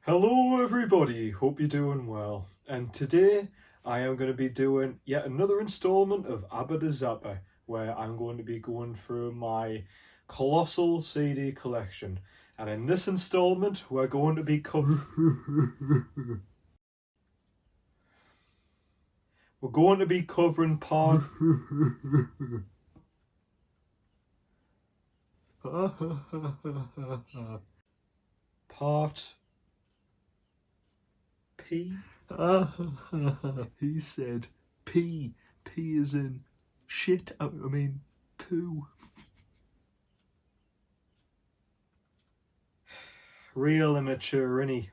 Hello everybody, hope you're doing well. And today I am going to be doing yet another installment of ABBA to ZAPPA, where I'm going to be going through my colossal CD collection. And in this installment we're going to be covering part P. He said P. P is in shit. I mean poo. Real immature, innit?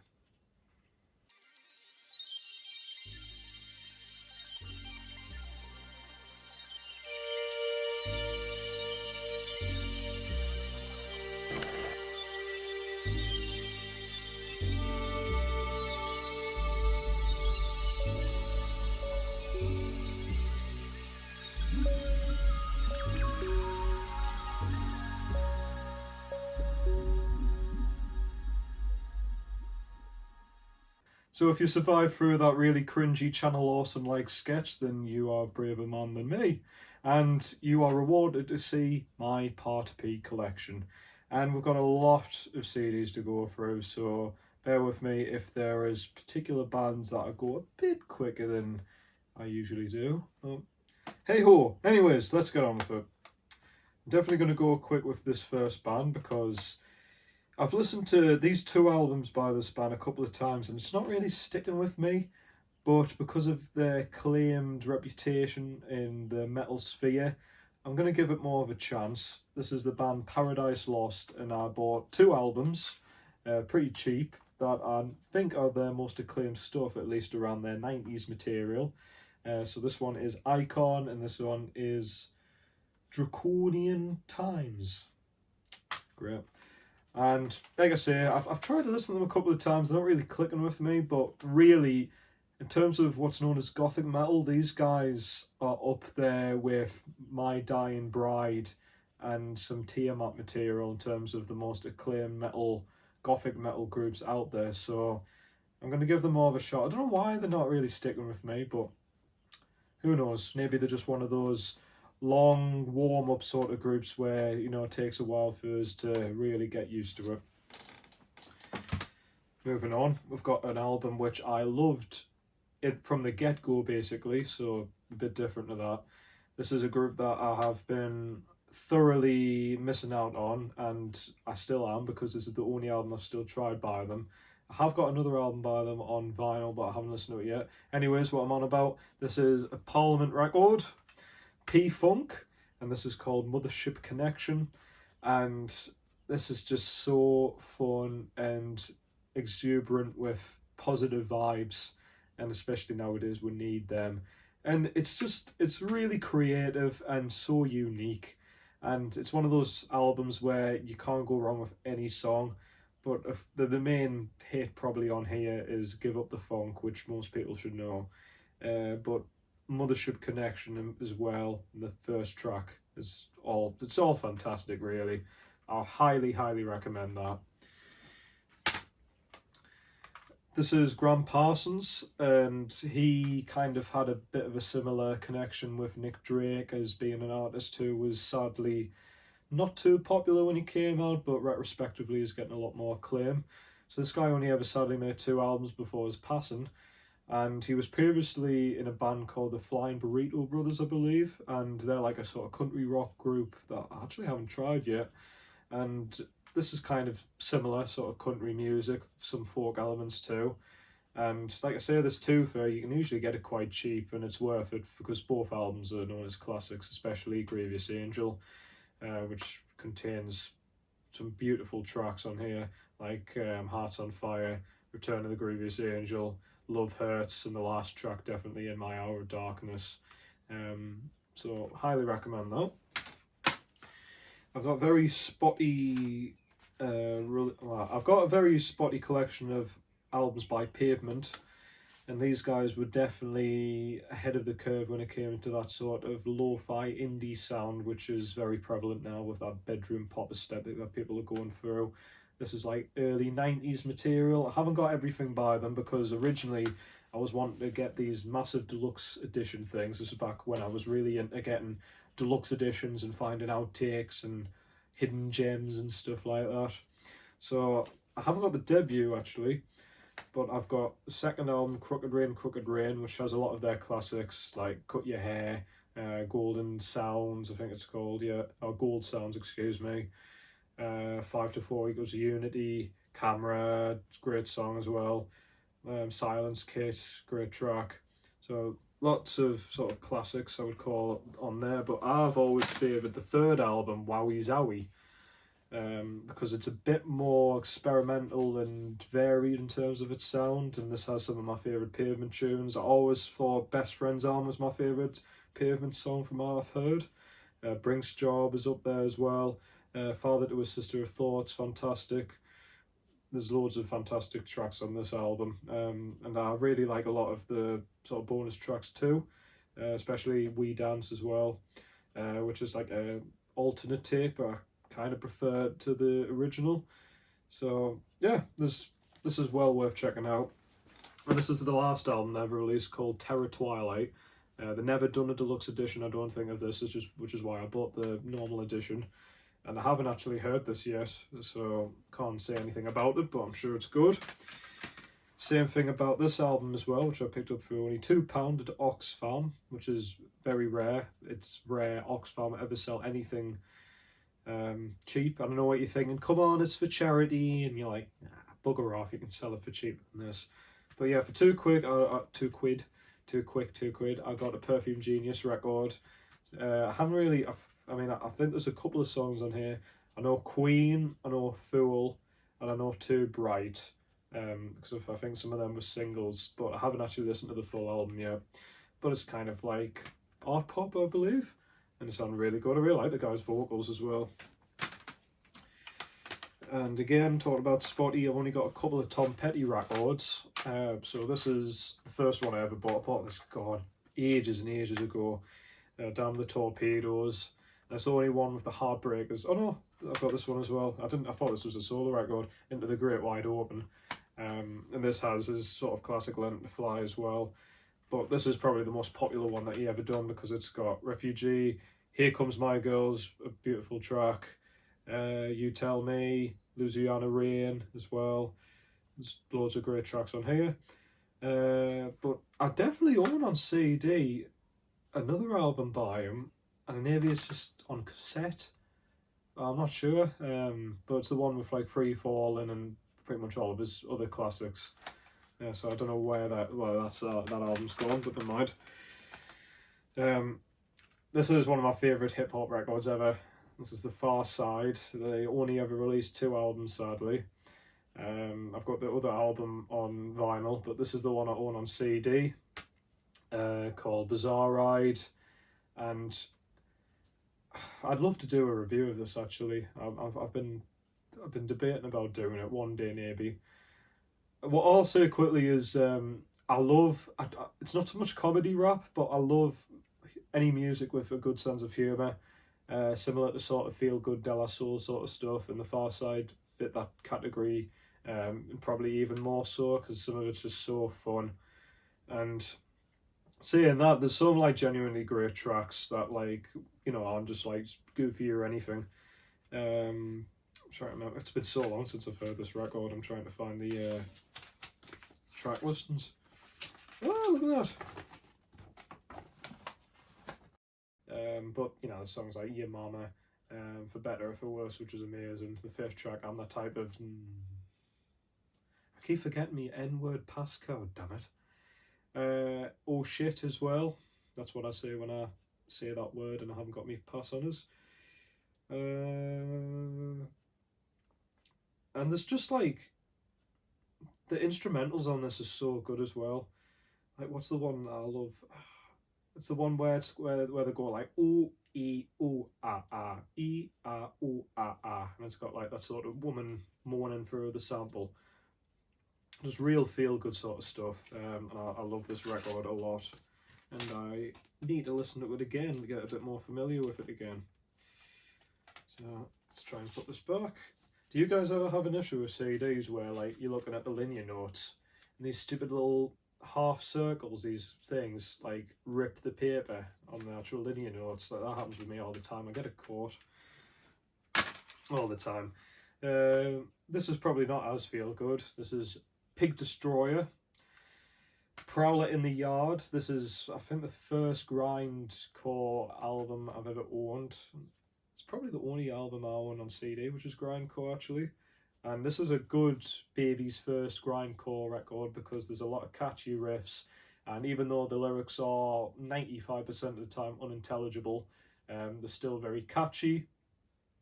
So if you survive through that really cringy Channel Awesome like sketch, then you are a braver man than me. And you are rewarded to see my Part P collection. And we've got a lot of CDs to go through, so bear with me if there is particular bands that I go a bit quicker than I usually do. But hey ho! Anyways, let's get on with it. I'm definitely going to go quick with this first band because I've listened to these two albums by this band a couple of times and it's not really sticking with me, but because of their claimed reputation in the metal sphere, I'm going to give it more of a chance. This is the band Paradise Lost, and I bought two albums, pretty cheap, that I think are their most acclaimed stuff, at least around their 90s material. So this one is Icon and this one is Draconian Times. Great. And like I say, I've tried to listen to them a couple of times. They're not really clicking with me, but really, in terms of what's known as gothic metal, these guys are up there with My Dying Bride and some Tiamat material in terms of the most acclaimed gothic metal groups out there. So I'm going to give them more of a shot. I don't know why they're not really sticking with me, but who knows? Maybe they're just one of those long warm-up sort of groups where, you know, it takes a while for us to really get used to it. Moving on, we've got an album which I loved it from the get-go, basically, so a bit different to that. This is a group that I have been thoroughly missing out on, and I still am, because this is the only album I've still tried by them. I have got another album by them on vinyl, but I haven't listened to it yet. Anyways, what I'm on about, this is a Parliament record, P-Funk, and this is called Mothership Connection, and this is just so fun and exuberant with positive vibes, and especially nowadays we need them. And it's really creative and so unique, and it's one of those albums where you can't go wrong with any song. But the main hit probably on here is Give Up the Funk, which most people should know, but Mothership Connection as well, the first track, it's all fantastic, really. I highly recommend that. This is Graham Parsons, and he kind of had a bit of a similar connection with Nick Drake as being an artist who was sadly not too popular when he came out, but retrospectively is getting a lot more acclaim. So this guy only ever sadly made two albums before his passing, and he was previously in a band called the Flying Burrito Brothers, I believe, and they're like a sort of country rock group that I actually haven't tried yet. And this is kind of similar sort of country music, some folk elements too. And like I say, there's two for you can usually get it quite cheap, and it's worth it because both albums are known as classics, especially Grievous Angel, which contains some beautiful tracks on here, like Hearts on Fire, Return of the Grievous Angel, Love Hurts, and the last track definitely In My Hour of Darkness. So highly recommend that. I've got very spotty I've got a very spotty collection of albums by Pavement, and these guys were definitely ahead of the curve when it came to that sort of lo-fi indie sound, which is very prevalent now with that bedroom pop aesthetic that people are going through. This is like early 90s material. I haven't got everything by them because originally I was wanting to get these massive deluxe edition things. This is back when I was really into getting deluxe editions and finding outtakes and hidden gems and stuff like that. So I haven't got the debut actually, but I've got the second album, Crooked Rain, which has a lot of their classics like Cut Your Hair, Golden Sounds, I think it's called, yeah, or Gold Sounds, excuse me. 5 to 4 equals Unity, Camera, it's a great song as well. Silence Kit, great track. So lots of sort of classics I would call on there, but I've always favoured the third album, Wowie Zowie, because it's a bit more experimental and varied in terms of its sound, and this has some of my favourite Pavement tunes. I always thought Best Friends album was my favourite Pavement song from all I've heard. Brink's Job is up there as well. Father to a Sister of Thoughts, fantastic. There's loads of fantastic tracks on this album, and I really like a lot of the sort of bonus tracks too, especially We Dance as well, which is like a alternate tape, but I kind of prefer to the original. So yeah, this is well worth checking out. And this is the last album they ever released, called Terra Twilight. They've never done a deluxe edition, I don't think, of this, which is why I bought the normal edition. And I haven't actually heard this yet, so can't say anything about it, but I'm sure it's good. Same thing about this album as well, which I picked up for only £2 at Oxfam, which is very rare. It's rare Oxfam ever sell anything cheap. I don't know what you're thinking, come on, it's for charity, and you're like, nah, bugger off, you can sell it for cheaper than this. But yeah, for £2, I got a Perfume Genius record. I haven't really, I mean, I think there's a couple of songs on here. I know Queen, I know Fool, and I know Too Bright, because I think some of them were singles, but I haven't actually listened to the full album yet. But it's kind of like art pop, I believe, and it sounded really good. I really like the guy's vocals as well. And again, talking about Spotty, I've only got a couple of Tom Petty records. So this is the first one I ever bought. I bought this, God, ages and ages ago. Damn the Torpedoes. That's the only one with the Heartbreakers. Oh no, I've got this one as well. I thought this was a solo record, Into the Great Wide Open. And this has his sort of classic Learn to Fly as well. But this is probably the most popular one that he ever done, because it's got Refugee, Here Comes My Girls, a beautiful track. You Tell Me, Louisiana Rain as well. There's loads of great tracks on here. But I definitely own on CD another album by him, and maybe it's just on cassette. I'm not sure, but it's the one with like Free Fallin' and pretty much all of his other classics. Yeah, so I don't know where that album's gone, but never mind. This is one of my favourite hip hop records ever. This is The Far Side. They only ever released 2 albums, sadly. I've got the other album on vinyl, but this is the one I own on CD, called Bizarre Ride, and I'd love to do a review of this actually. I've been debating about doing it one day maybe. What I'll say quickly is it's not so much comedy rap, but I love any music with a good sense of humour. Similar to sort of Feel Good De La Soul sort of stuff, and The Far Side fit that category, and probably even more so because some of it's just so fun. And saying that, there's some like genuinely great tracks that, like, you know, aren't just like goofy or anything. I'm trying to remember, it's been so long since I've heard this record. I'm trying to find the track listings. Oh, look at that. But you know, the songs like Your Mama, For Better or For Worse, which was amazing. The 5th track, I'm That Type of... I keep forgetting me N-word passcode, damn it. Oh Shit as well. That's what I say when I say that word and I haven't got me pass on us. And there's just like... The instrumentals on this is so good as well. Like, what's the one that I love? It's the one where they go like ooh e ooh ah ah e ah ooh ah ah, and it's got like that sort of woman moaning through the sample. Just real feel good sort of stuff. And I love this record a lot, and I need to listen to it again to get a bit more familiar with it again. So let's try and put this back. Do you guys ever have an issue with CDs where like you're looking at the linear notes and these stupid little half circles, these things like rip the paper on the actual linear notes? Like that happens with me all the time. I get it caught all the time. This is probably not as feel good. This is Pig Destroyer, Prowler in the Yard. This is, I think, the first grindcore album I've ever owned. It's probably the only album I own on CD, which is grindcore actually. And this is a good baby's first grindcore record because there's a lot of catchy riffs, and even though the lyrics are 95% of the time unintelligible, they're still very catchy,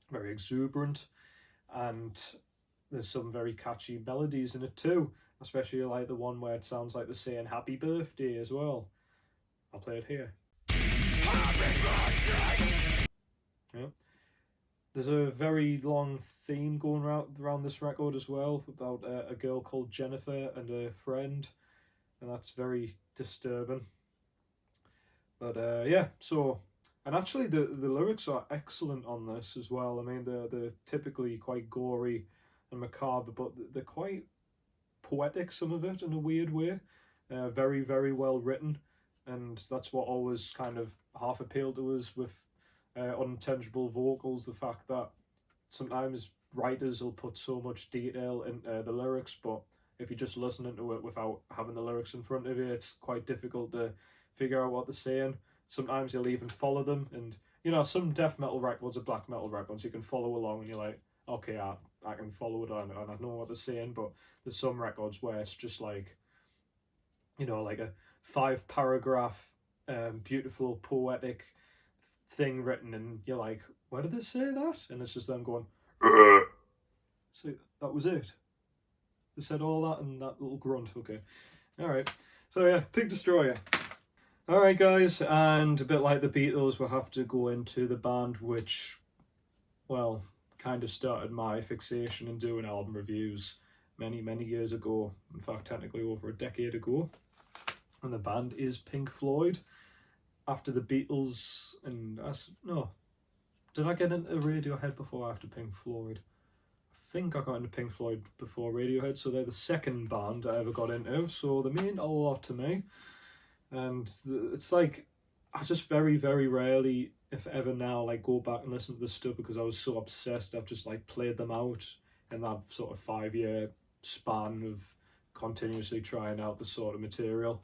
very exuberant, and there's some very catchy melodies in it too, especially like the one where it sounds like they're saying happy birthday as well. I'll play it here. Yeah. There's a very long theme going around this record as well about a girl called Jennifer and a friend, and that's very disturbing. But yeah, so, and actually the lyrics are excellent on this as well. I mean, they're typically quite gory and macabre, but they're quite poetic, some of it, in a weird way. Very, very well written, and that's what always kind of half appealed to us with unintelligible vocals, the fact that sometimes writers will put so much detail in the lyrics, but if you're just listening to it without having the lyrics in front of you, it's quite difficult to figure out what they're saying. Sometimes you'll even follow them, and you know, some death metal records or black metal records you can follow along and you're like, okay, I can follow it on and I know what they're saying. But there's some records where it's just like, you know, like a 5-paragraph beautiful poetic thing written, and you're like, why did they say that? And it's just them going so that was it, they said all that and that little grunt. Okay, all right, so yeah, Pig Destroyer. All right guys, and a bit like the Beatles, we'll have to go into the band which, well, kind of started my fixation in doing album reviews many years ago, in fact technically over a decade ago, and the band is Pink Floyd. After the Beatles, and no, did I get into Radiohead before or after Pink Floyd? I think I got into Pink Floyd before Radiohead, so they're the second band I ever got into, so they mean a lot to me. And it's like, I just very rarely, if ever now, like go back and listen to this stuff because I was so obsessed. I've just like played them out in that sort of 5-year span of continuously trying out the sort of material.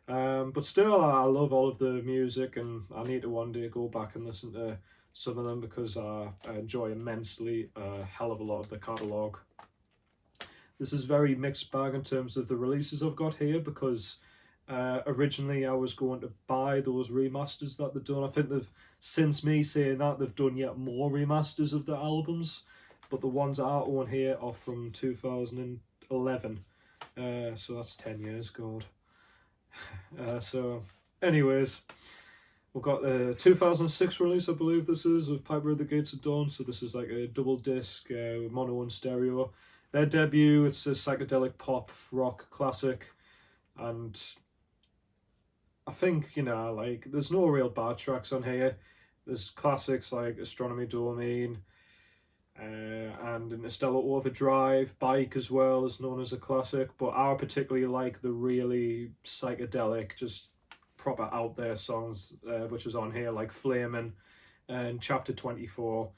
But still, I love all of the music, and I need to one day go back and listen to some of them because I enjoy immensely a hell of a lot of the catalogue. This is very mixed bag in terms of the releases I've got here, because originally I was going to buy those remasters that they've done. I think they've, since me saying that, they've done yet more remasters of the albums, but the ones I own here are from 2011, so that's 10 years, God. So anyways, we've got the 2006 release, I believe this is, of Piper at the Gates of Dawn. So this is like a double disc, mono and stereo. Their debut, it's a psychedelic pop rock classic, and I think, you know, like there's no real bad tracks on here. There's classics like Astronomy Domain, and Interstellar Overdrive. Bike as well is known as a classic, but I particularly like the really psychedelic, just proper out there songs, which is on here, like Flamin' and Chapter 24.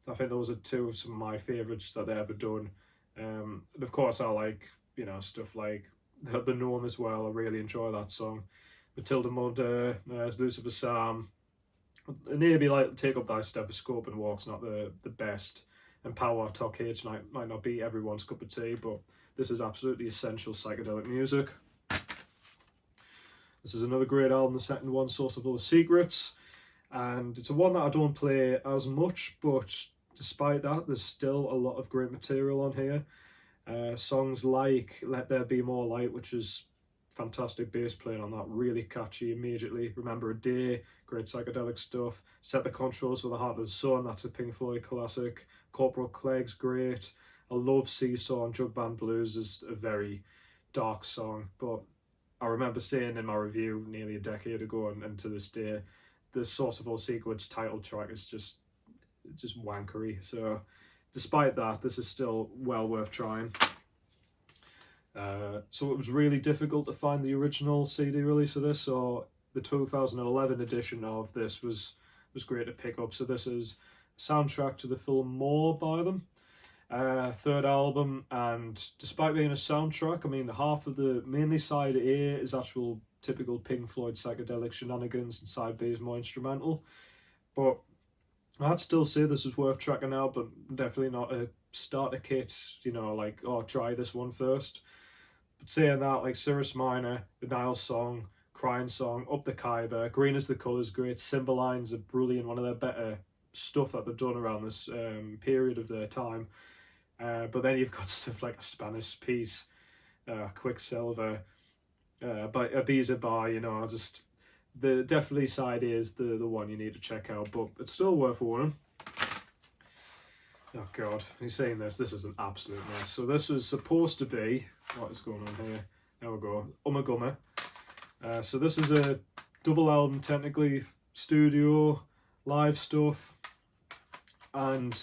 I think those are two of some of my favourites that they've ever done. And of course I like, you know, stuff like the Gnome as well. I really enjoy that song. Matilda Mother, Lucifer Psalm, and maybe like Take Up Thy Stethoscope and Walk's not the best, and Power Talk H might not be everyone's cup of tea, but this is absolutely essential psychedelic music. This is another great album, the second one, Source of All the Secrets, and it's a one that I don't play as much, but despite that, there's still a lot of great material on here. Songs like Let There Be More Light, which is fantastic bass playing on that, really catchy immediately. Remember a Day, great psychedelic stuff. Set the Controls for the Heart of the Sun, that's a Pink Floyd classic. Corporal Clegg's great. I love Seesaw, and Jug Band Blues is a very dark song, but I remember saying in my review nearly a decade ago, and to this day, the Source of All Secrets title track is just wankery. So despite that, this is still well worth trying. So it was really difficult to find the original CD release of this, so the 2011 edition of this was great to pick up. So this is a soundtrack to the film More by them, third album, and despite being a soundtrack, I mean, half of the, mainly side A is actual typical Pink Floyd psychedelic shenanigans, and side B is more instrumental. But I'd still say this is worth checking out, but definitely not a starter kit, you know, like, oh, try this one first. But saying that, like Cirrus Minor, the Nile Song, Crying Song, Up the Khyber, Green as the Colours, great. Cymbaline's are brilliant, one of their better stuff that they've done around this period of their time. But then you've got stuff like a Spanish piece, Quicksilver, by Ibiza Bar, you know, just the definitely side is the one you need to check out, but it's still worth owning. Oh god, he's saying this is an absolute mess. So this was supposed to be, what is going on here? There we go, Ummagumma. So this is a double album, technically, studio, live stuff, and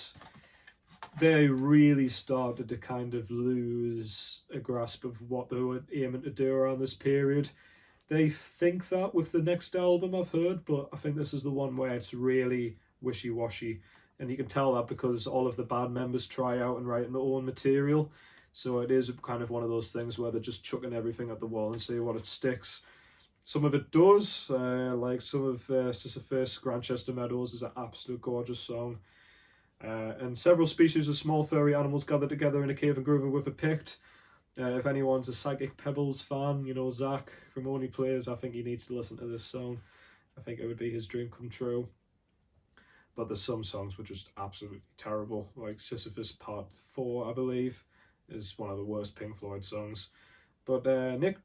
they really started to kind of lose a grasp of what they were aiming to do around this period. They think that with the next album, I've heard, but I think this is the one where it's really wishy-washy. And you can tell that because all of the band members try out and write their own material. So it is kind of one of those things where they're just chucking everything at the wall and see what it sticks. Some of it does, like some of Sisyphus, Grantchester Meadows is an absolute gorgeous song. And several species of small furry animals gathered together in a cave and groove with a pict. If anyone's a Psychic Pebbles fan, you know, Zach from Only Players, I think he needs to listen to this song. I think it would be his dream come true. But there's some songs which are just absolutely terrible, like Sisyphus Part 4, I believe, is one of the worst Pink Floyd songs. But Nick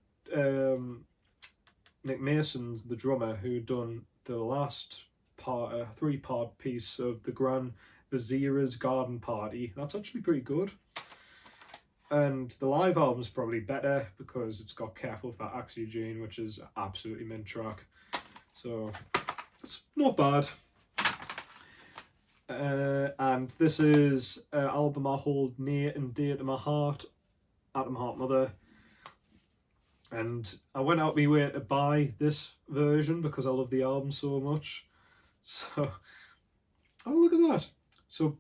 Mason, the drummer, who done the last part, 3-part piece of the Grand Vizier's Garden Party, that's actually pretty good. And the live album's probably better because it's got Careful with That Axe Eugene, which is absolutely mint track. So it's not bad. And this is an album I hold near and dear to my heart, Atom Heart Mother. And I went out my way to buy this version because I love the album so much. So, oh, look at that. So,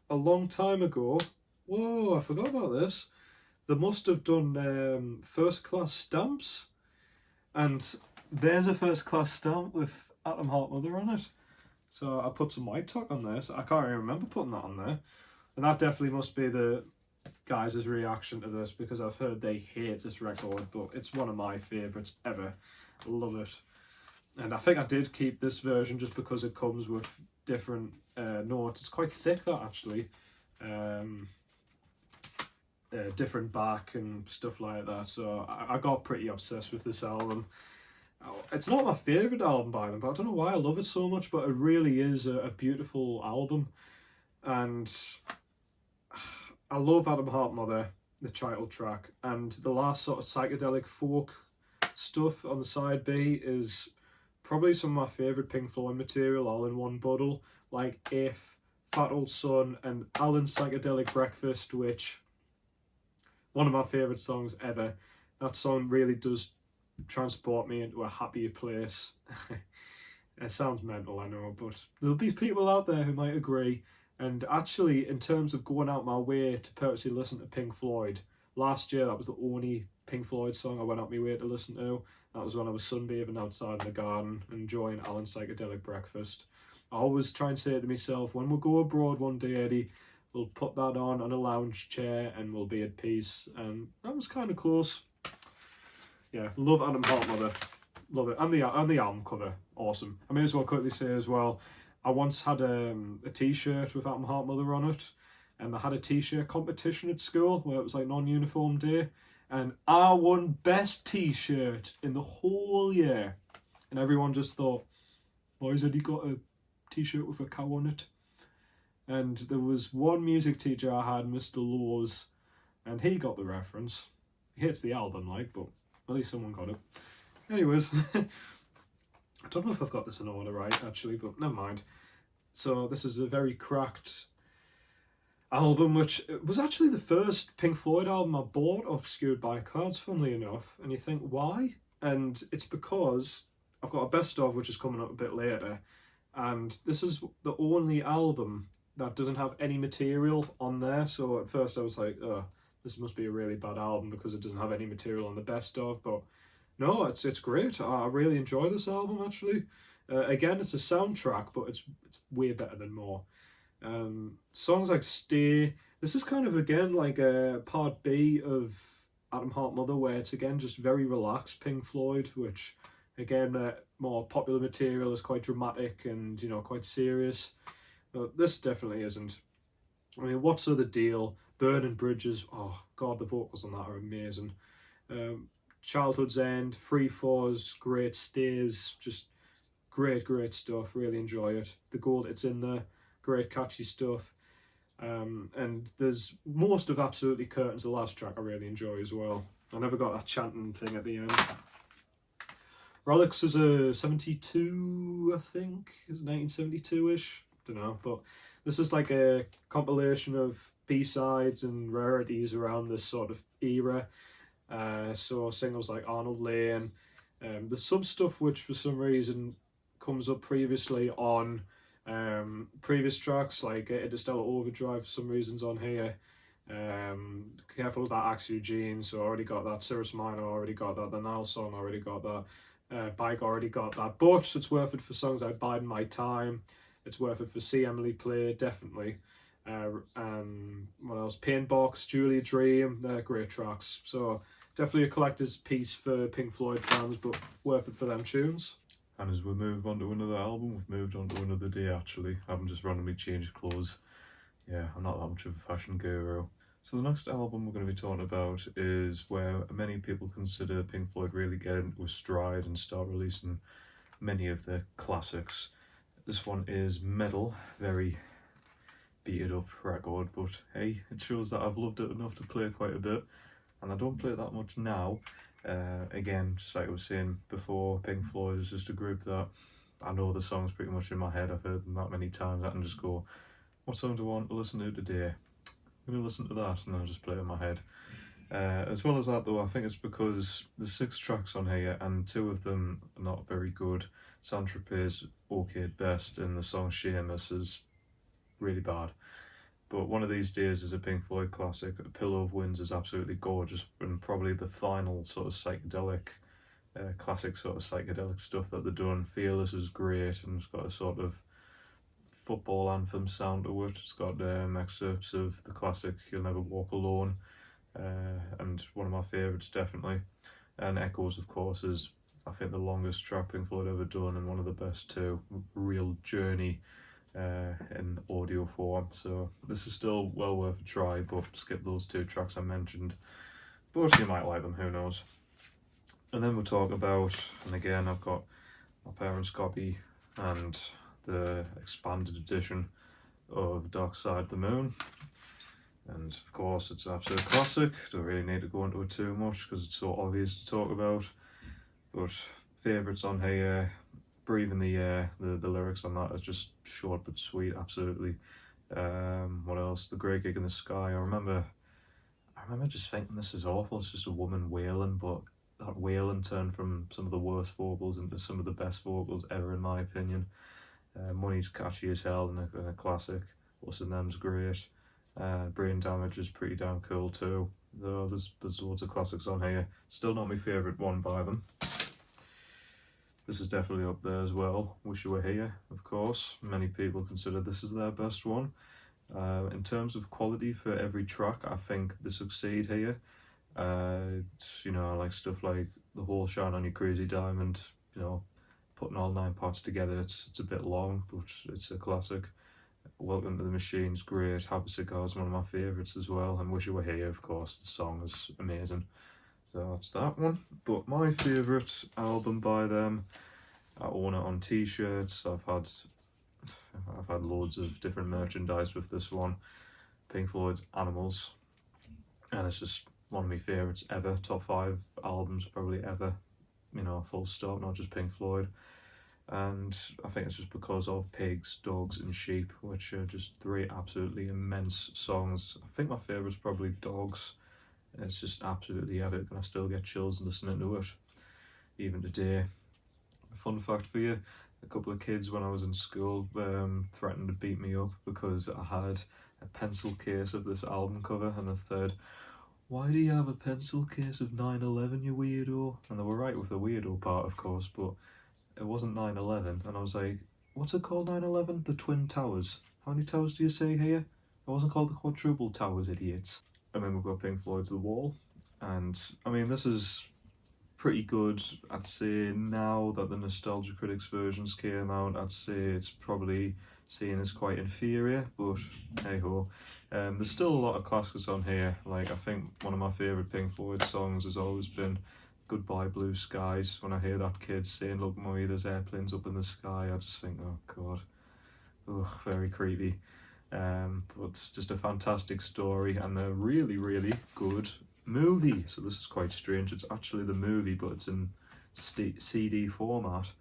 a long time ago, whoa, I forgot about this. They must have done first class stamps. And there's a first class stamp with Atom Heart Mother on it. So I put some white talk on there. So I can't even remember putting that on there. And that definitely must be the guys' reaction to this, because I've heard they hate this record, but it's one of my favourites ever. I love it. And I think I did keep this version just because it comes with different notes. It's quite thick, that, actually. Different back and stuff like that. So I got pretty obsessed with this album. It's not my favourite album by them, but I don't know why I love it so much, but it really is a beautiful album. And I love Atom Heart Mother, the title track, and the last sort of psychedelic folk stuff on the side B is probably some of my favourite Pink Floyd material all in one bundle, like If, Fat Old Son, and Alan's Psychedelic Breakfast, which one of my favourite songs ever. That song really does transport me into a happier place. It sounds mental, I know, but there'll be people out there who might agree. And actually, in terms of going out my way to purposely listen to Pink Floyd, last year that was the only Pink Floyd song I went out my way to listen to. That was when I was sunbathing outside in the garden, enjoying Alan's Psychedelic Breakfast. I always try and say to myself, when we go abroad one day, Eddie, we'll put that on a lounge chair and we'll be at peace. And that was kind of close. Yeah, love Atom Heart Mother, love it, and the album cover, awesome. I may as well quickly say as well, I once had a T-shirt with Atom Heart Mother on it, and they had a T-shirt competition at school where it was like non-uniform day, and I won best T-shirt in the whole year, and everyone just thought, why has Eddie got a T-shirt with a cow on it? And there was one music teacher I had, Mr. Laws, and he got the reference. He hates the album, like, but at least someone got it. Anyways, I don't know if I've got this in order right, actually, but never mind. So this is a very cracked album, which was actually the first Pink Floyd album I bought, Obscured by Clouds, funnily enough. And you think, why? And it's because I've got a best of, which is coming up a bit later, and this is the only album that doesn't have any material on there. So at first I was like, oh, this must be a really bad album because it doesn't have any material on the best of. But no, it's great. I really enjoy this album, actually. Again, it's a soundtrack, but it's way better than more. Songs like Stay, this is kind of again like a part B of Atom Heart Mother, where it's again just very relaxed Pink Floyd, which again more popular material is quite dramatic and quite serious. But this definitely isn't. I mean, What's the Deal, Burning Bridges, oh god, the vocals on that are amazing. Childhood's End, Free Falls, great. Stays, just great stuff, really enjoy it. The Gold, it's in there, great catchy stuff. And there's most of Absolutely Curtains, the last track, I really enjoy as well. I never got that chanting thing at the end. Relics is a 72, I think, is 1972-ish, don't know, but this is like a compilation of B-sides and rarities around this sort of era. So singles like Arnold Lane, there's some stuff which for some reason comes up previously on previous tracks, like Interstellar Overdrive for some reasons on here. Careful with that, Axe Eugene, so I already got that. Cirrus Minor, already got that. The Nile song, already got that. Bike, already got that. But it's worth it for songs like Biding My Time. It's worth it for See Emily Play, definitely. What else? Paintbox, Julia Dream, they're great tracks. So definitely a collector's piece for Pink Floyd fans, but worth it for them tunes. And as we move on to another album, we've moved on to another day actually. I haven't just randomly changed clothes. Yeah, I'm not that much of a fashion guru. So the next album we're going to be talking about is where many people consider Pink Floyd really get into a stride and start releasing many of their classics. This one is Metal, very beaten up record, but hey, it shows that I've loved it enough to play quite a bit, and I don't play it that much now. Again, just like I was saying before, Pink Floyd is just a group that I know the songs pretty much in my head. I've heard them that many times, I can just go, what song do I want to listen to today? I'm going to listen to that, and I'll just play it in my head. As well as that though, I think it's because there's 6 tracks on here and 2 of them are not very good. Saint-Tropez okay at best, and the song Seamus is really bad. But One of These Days is a Pink Floyd classic. A Pillow of Winds is absolutely gorgeous, and probably the final sort of psychedelic, classic sort of psychedelic stuff that they've done. Fearless is great, and it's got a sort of football anthem sound to it. It's got excerpts of the classic You'll Never Walk Alone, and one of my favourites definitely. And Echoes, of course, is I think the longest track Pink Floyd ever done, and one of the best too. Real journey in audio form, so this is still well worth a try, but skip those 2 tracks I mentioned, but you might like them, who knows. And then we'll talk about, and again I've got my parents' copy and the expanded edition of Dark Side of the Moon, and of course it's an absolute classic. Don't really need to go into it too much because it's so obvious to talk about, but favourites on here, Breathe in the Air, the lyrics on that are just short but sweet, absolutely. What else? The Great Gig in the Sky. I remember just thinking this is awful, it's just a woman wailing, but that wailing turned from some of the worst vocals into some of the best vocals ever in my opinion. Money's catchy as hell and a classic. What's in Them's great. Brain Damage is pretty damn cool too. Though there's loads of classics on here. Still not my favourite one by them. This is definitely up there as well. Wish You Were Here, of course. Many people consider this as their best one. In terms of quality for every track, I think they succeed here. You know, I like stuff like The Whole Shine on Your Crazy Diamond, you know, putting all 9 parts together. It's a bit long, but it's a classic. Welcome to the Machine's great. Have a Cigar is one of my favourites as well. And Wish You Were Here, of course. The song is amazing. So that's that one. But my favourite album by them, I own it on t-shirts. I've had loads of different merchandise with this one. Pink Floyd's Animals, and it's just one of my favourites ever. Top 5 albums probably ever, you know, full stop, not just Pink Floyd. and I think it's just because of pigs, dogs and sheep, which are just three absolutely immense songs. I think my favourite's probably Dogs. It's just absolutely epic, and I still get chills listening to it, even today. A fun fact for you, a couple of kids when I was in school threatened to beat me up because I had a pencil case of this album cover, and they said, "Why do you have a pencil case of 9/11, you weirdo?" And they were right with the weirdo part, of course, but it wasn't 9/11, and I was like, what's it called, 9/11? The Twin Towers. How many towers do you say here? It wasn't called the Quadruple Towers, idiots. And then we've got Pink Floyd's The Wall, and I mean, this is pretty good. I'd say now that the Nostalgia Critics versions came out, I'd say it's probably seen as quite inferior, but hey ho. There's still a lot of classics on here. Like, I think one of my favourite Pink Floyd songs has always been Goodbye Blue Skies. When I hear that kid saying, "Look mommy, there's airplanes up in the sky," I just think, oh god, ugh, very creepy. But just a fantastic story and a really, really good movie. So this is quite strange. It's actually the movie, but it's in CD format.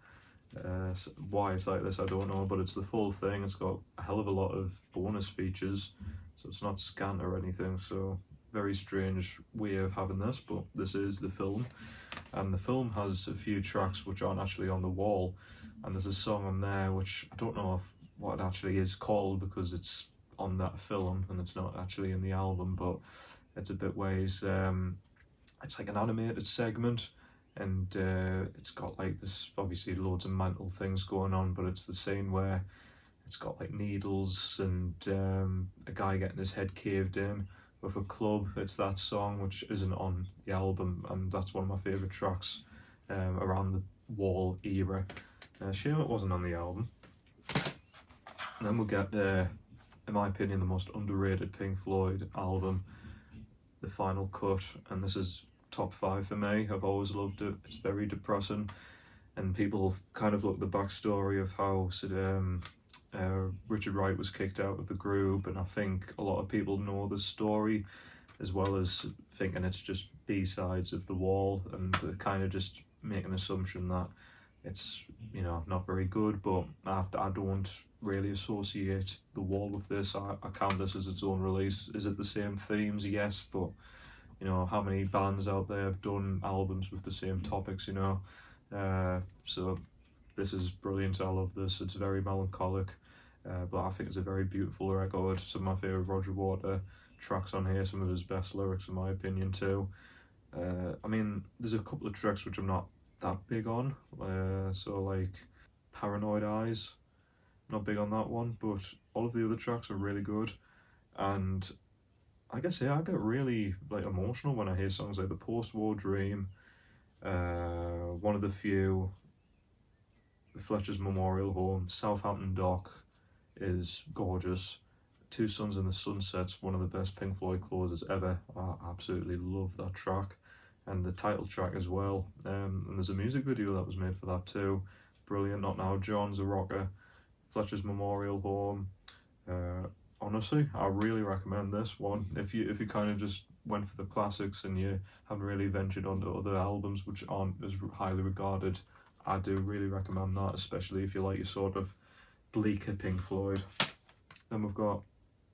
So why it's like this, I don't know, but it's the full thing. It's got a hell of a lot of bonus features, so it's not scanned or anything. So very strange way of having this, but this is the film, and the film has a few tracks which aren't actually on the wall, and there's a song on there which I don't know what it actually is called because it's on that film and it's not actually in the album, but it's a bit ways it's like an animated segment, and it's got like this, obviously loads of mental things going on, but it's the scene where it's got like needles and a guy getting his head caved in with a club. It's that song which isn't on the album, and that's one of my favourite tracks around the Wall era. Shame it wasn't on the album. And then we'll get, in my opinion, the most underrated Pink Floyd album, The Final Cut, and this is top 5 for me. I've always loved it. It's very depressing, and people kind of look at the backstory of how Richard Wright was kicked out of the group, and I think a lot of people know the story as well as thinking it's just B-sides of The Wall, and they kind of just make an assumption that it's, you know, not very good, but I don't really associate The Wall with this. I count this as its own release. Is it the same themes? Yes, but you know, how many bands out there have done albums with the same topics, you know? So this is brilliant. I love this. It's very melancholic, but I think it's a very beautiful record. Some of my favourite Roger Waters tracks on here, some of his best lyrics in my opinion too. I mean, there's a couple of tracks which I'm not that big on, so like Paranoid Eyes, not big on that one, but all of the other tracks are really good. And I guess, yeah, I get really like emotional when I hear songs like The Post-War Dream, One of the Few, The Fletcher's Memorial Home, Southampton Dock is gorgeous. Two Suns in the Sunset's one of the best Pink Floyd closers ever. I absolutely love that track, and the title track as well. And there's a music video that was made for that too. Brilliant. Not Now John's a rocker. Fletcher's Memorial Home. Honestly, I really recommend this one. If you kind of just went for the classics and you haven't really ventured onto other albums which aren't as highly regarded, I do really recommend that, especially if you like your sort of bleaker Pink Floyd. Then we've got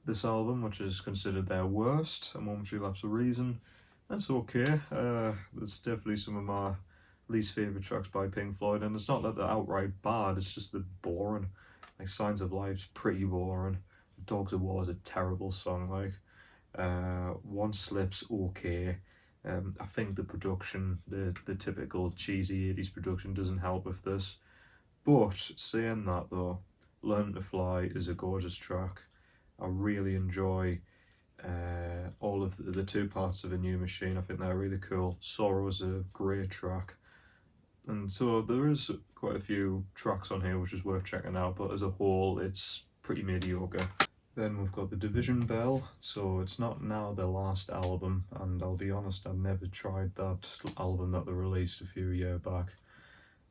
this album, which is considered their worst, A Momentary Lapse of Reason. That's okay. There's definitely some of my least favourite tracks by Pink Floyd, and it's not that they're outright bad, it's just they're boring. Like Signs of Life's pretty boring. Dogs of War is a terrible song. Like One Slip's okay. I think the production, the typical cheesy 80s production, doesn't help with this. But saying that though, Learn to Fly is a gorgeous track. I really enjoy all of the two parts of A New Machine. I think they're really cool. Sorrow is a great track. And so there is quite a few tracks on here which is worth checking out, but as a whole it's pretty mediocre. Then we've got The Division Bell. So it's not now their last album, and I'll be honest, I've never tried that album that they released a few years back.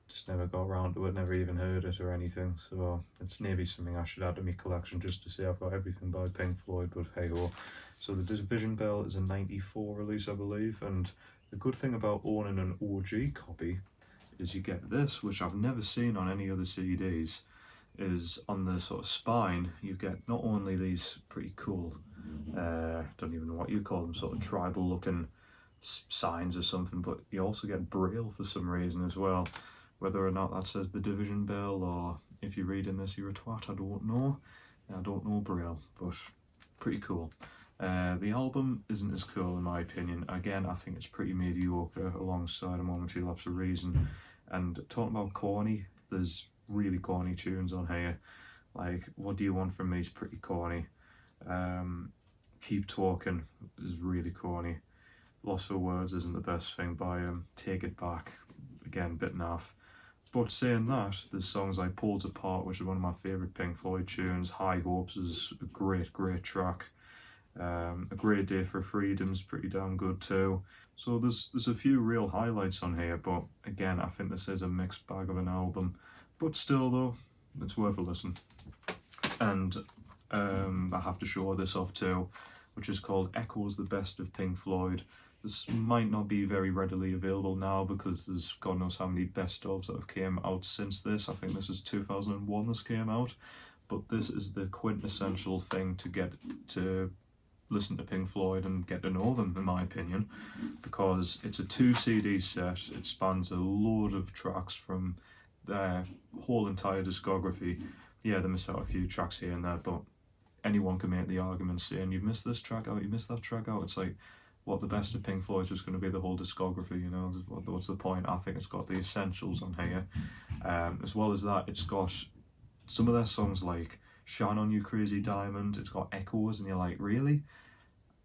Just never got around to it, never even heard it or anything, so it's maybe something I should add to my collection just to say I've got everything by Pink Floyd, but hey ho. So The Division Bell is a '94 release, I believe, and the good thing about owning an OG copy is you get this, which I've never seen on any other CDs, is on the sort of spine, you get not only these pretty cool, don't even know what you call them, sort of tribal looking signs or something, but you also get Braille for some reason as well. Whether or not that says the division bell, or if you're reading this you're a twat, I don't know. I don't know Braille, but pretty cool. The album isn't as cool in my opinion. Again, I think it's pretty mediocre alongside A Momentary Lapse of Reason. And talking about corny, there's really corny tunes on here. Like What Do You Want From Me is pretty corny. Keep Talking is really corny. Lost for Words isn't the best thing by Take It Back, again, bit naff. But saying that, there's songs like Pulled Apart, which is one of my favourite Pink Floyd tunes. High Hopes is a great track. A Great Day for Freedom's pretty damn good too. So there's a few real highlights on here, but again, I think this is a mixed bag of an album. But still though, it's worth a listen. And I have to show this off too, which is called Echoes, the Best of Pink Floyd. This might not be very readily available now because there's God knows how many best ofs that have came out since this. I think this is 2001 this came out, but this is the quintessential thing to get to listen to Pink Floyd and get to know them, in my opinion, because it's a 2 CD set. It spans a load of tracks from their whole entire discography. Yeah, they miss out a few tracks here and there, but anyone can make the argument saying you've missed this track out, you missed that track out. It's like, what, the best of Pink Floyd is just going to be the whole discography, you know? What's the point? I think it's got the essentials on here. As well as that, it's got some of their songs like Shine On You Crazy Diamond. It's got Echoes, and you're like, really?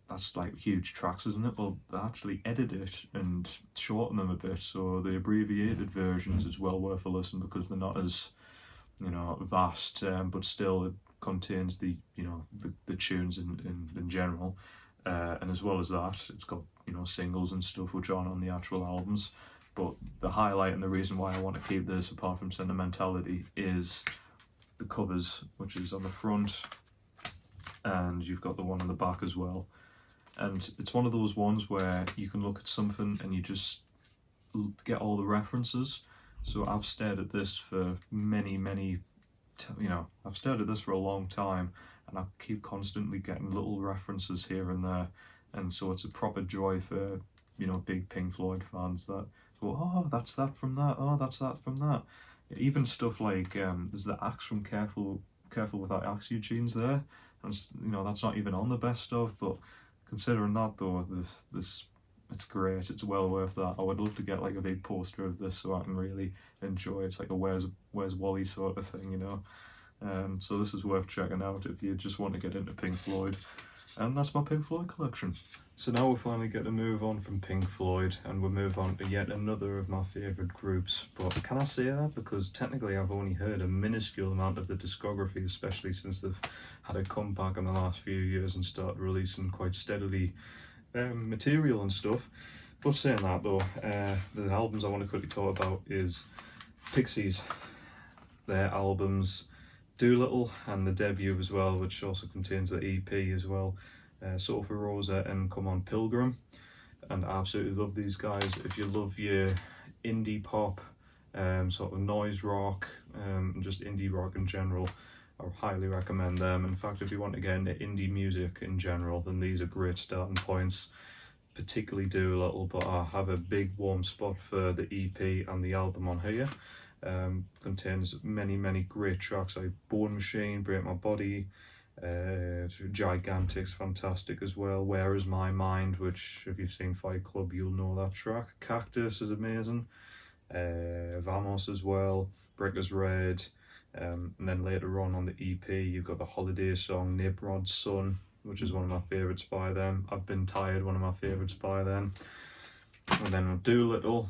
That's like huge tracks, isn't it? Well, they actually edit it and shorten them a bit, so the abbreviated versions is well worth a listen because they're not as, you know, vast, but still it contains the, you know, the tunes in general. And as well as that, it's got, you know, singles and stuff which aren't on the actual albums. But the highlight and the reason why I want to keep this, apart from sentimentality, is the covers, which is on the front, and you've got the one on the back as well. And it's one of those ones where you can look at something and you just get all the references. So I've stared at this for I've stared at this for a long time, and I keep constantly getting little references here and there. And so it's a proper joy for, you know, big Pink Floyd fans that go, oh, that's that from that, oh, that's that from that. Even stuff like, there's the axe from Careful with That Axe, Eugene's there. And, you know, that's not even on the best of, but considering that though, this it's great. It's well worth that. I would love to get like a big poster of this so I can really enjoy it. It's like a Where's Wally sort of thing, you know. So this is worth checking out if you just want to get into Pink Floyd. And that's my Pink Floyd collection. So now we'll finally get to move on from Pink Floyd, and we'll move on to yet another of my favourite groups. But can I say that? Because technically I've only heard a minuscule amount of the discography, especially since they've had a comeback in the last few years and started releasing quite steadily material and stuff. But saying that though, the albums I want to quickly talk about is Pixies, their albums Doolittle and the debut as well, which also contains the EP as well, Sofa Rosa and Come On Pilgrim. And I absolutely love these guys. If you love your indie pop, sort of noise rock, and just indie rock in general, I highly recommend them. In fact, if you want to get into indie music in general, then these are great starting points, particularly Doolittle, but I have a big warm spot for the EP and the album on here. Contains many great tracks like Bone Machine, Break My Body, Gigantic's fantastic as well, Where Is My Mind, which if you've seen Fight Club you'll know that track, Cactus is amazing, Vamos as well, Breakers Red, and then later on the EP you've got the holiday song Nibrod's Son, which is one of my favourites by them. I've Been Tired, one of my favourites by them. And then Doolittle,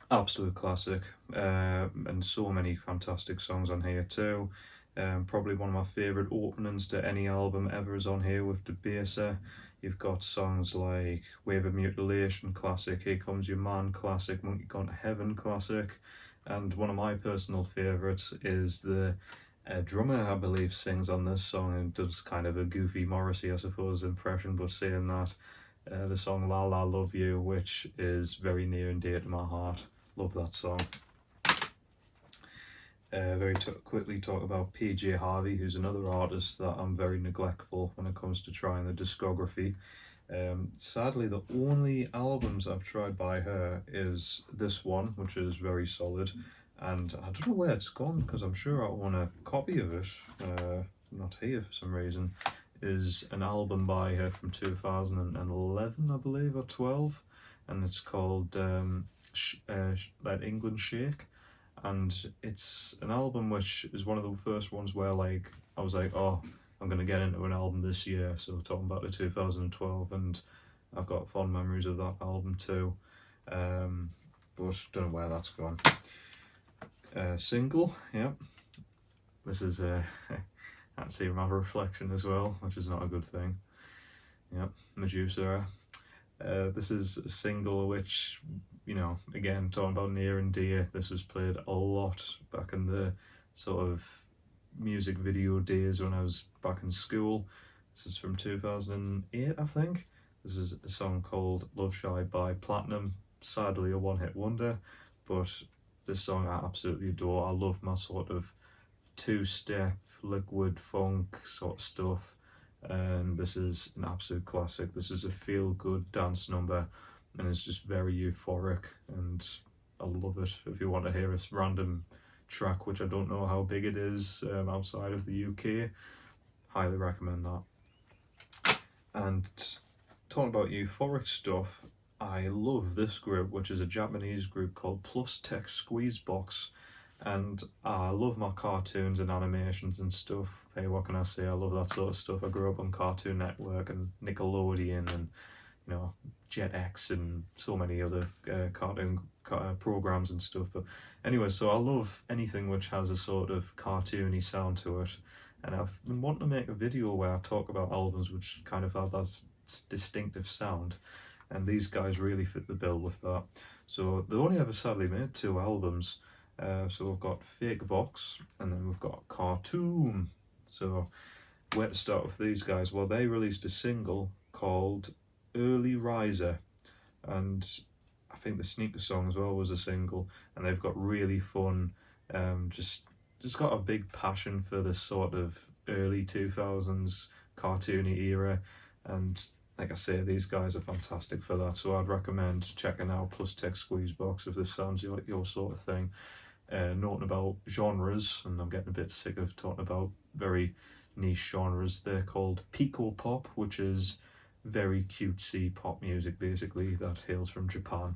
absolute classic, and so many fantastic songs on here too. Probably one of my favourite openings to any album ever is on here with Medusa. You've got songs like Wave of Mutilation, classic, Here Comes Your Man, classic, Monkey Gone to Heaven, classic. And one of my personal favourites is the drummer, I believe, sings on this song and does kind of a goofy Morrissey, I suppose, impression, but saying that, the song La La Love You, which is very near and dear to my heart. Love that song. Quickly talk about PJ Harvey, who's another artist that I'm very neglectful when it comes to trying the discography. Sadly, the only albums I've tried by her is this one, which is very solid, and I don't know where it's gone because I'm sure I own a copy of it, not here for some reason, is an album by her from 2011, I believe, or 12, and it's called Let England Shake. And it's an album which is one of the first ones where like I was like, oh, I'm going to get into an album this year. So talking about the 2012, and I've got fond memories of that album too. But don't know where that's gone. Single, yeah. This is I can see my reflection as well, which is not a good thing. Yeah, Medusa. This is a single which, you know, again, talking about near and dear, this was played a lot back in the sort of music video days when I was back in school. This is from 2008, I think. This is a song called Love Shy by Platinum. Sadly, a one-hit wonder, but this song I absolutely adore. I love my sort of two-step, liquid funk sort of stuff. And this is an absolute classic. This is a feel-good dance number, and it's just very euphoric, and I love it. If you want to hear a random track, which I don't know how big it is outside of the UK, highly recommend that. And talking about euphoric stuff, I love this group, which is a Japanese group called Plustek Squeezebox. And I love my cartoons and animations and stuff. Hey, what can I say? I love that sort of stuff. I grew up on Cartoon Network and Nickelodeon and, you know, Jetix and so many other cartoon programs and stuff. But anyway, so I love anything which has a sort of cartoony sound to it. And I've been wanting to make a video where I talk about albums which kind of have that distinctive sound. And these guys really fit the bill with that. So they only ever sadly made 2 albums. So we've got Fake Vox, and then we've got Cartoon. So where to start with these guys? Well, they released a single called Early Riser, and I think the Sneaker song as well was a single, and they've got really fun, just got a big passion for this sort of early 2000s cartoony era, and like I say, these guys are fantastic for that, so I'd recommend checking out Plustek Squeezebox if this sounds your sort of thing. Noting about genres, and I'm getting a bit sick of talking about very niche genres. They're called Pico Pop, which is very cutesy pop music basically that hails from Japan.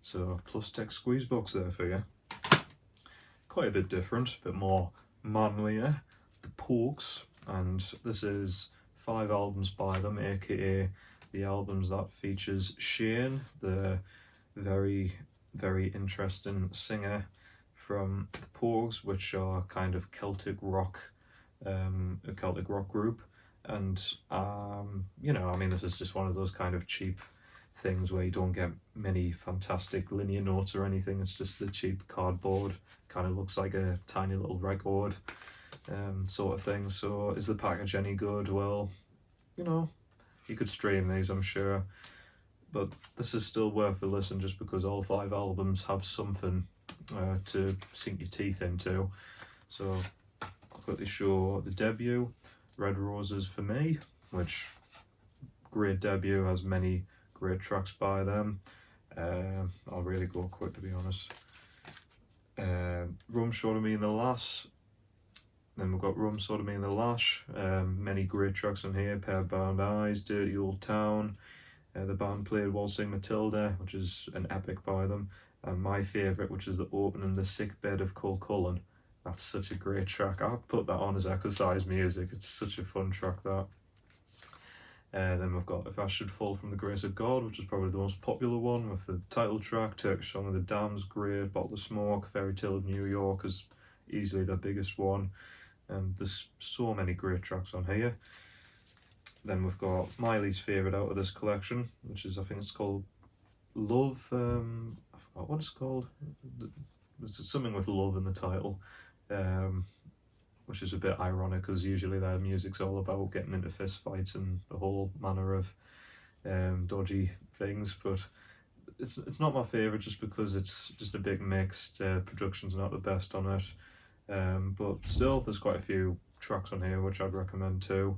So Plustek Squeezebox there for you. Quite a bit different, a bit more manlier. The Pokes, and this is 5 albums by them, aka the albums that features Shane, the very, very interesting singer from the Pogues, which are kind of Celtic rock, a Celtic rock group. And, you know, I mean, this is just one of those kind of cheap things where you don't get many fantastic linear notes or anything. It's just the cheap cardboard, kind of looks like a tiny little record sort of thing. So is the package any good? Well, you know, you could stream these, I'm sure. But this is still worth a listen just because all 5 albums have something to sink your teeth into. So I'll quickly show the debut, Red Roses for Me, which great debut, has many great tracks by them. I'll really go quick to be honest. Rum Sodomy and the Lass. Then we've got Rum Sodomy and the Lash. Many great tracks on here. Pair of Bound Eyes, Dirty Old Town. The band played Waltzing Matilda, which is an epic by them. And my favourite, which is the opening, The Sick Bed of Colcullen. That's such a great track. I'll put that on as exercise music. It's such a fun track, that. Then we've got If I Should Fall From the Grace of God, which is probably the most popular one, with the title track. Turkish Song of the Dam's great. Bottle of Smoke, Fairy Tale of New York is easily their biggest one. There's so many great tracks on here. Then we've got my least favourite out of this collection, which is, I think it's called Love. I forgot what it's called. It's something with love in the title, which is a bit ironic because usually their music's all about getting into fist fights and a whole manner of dodgy things. But it's not my favourite just because it's just a bit mixed. Production's not the best on it, but still there's quite a few tracks on here which I'd recommend too.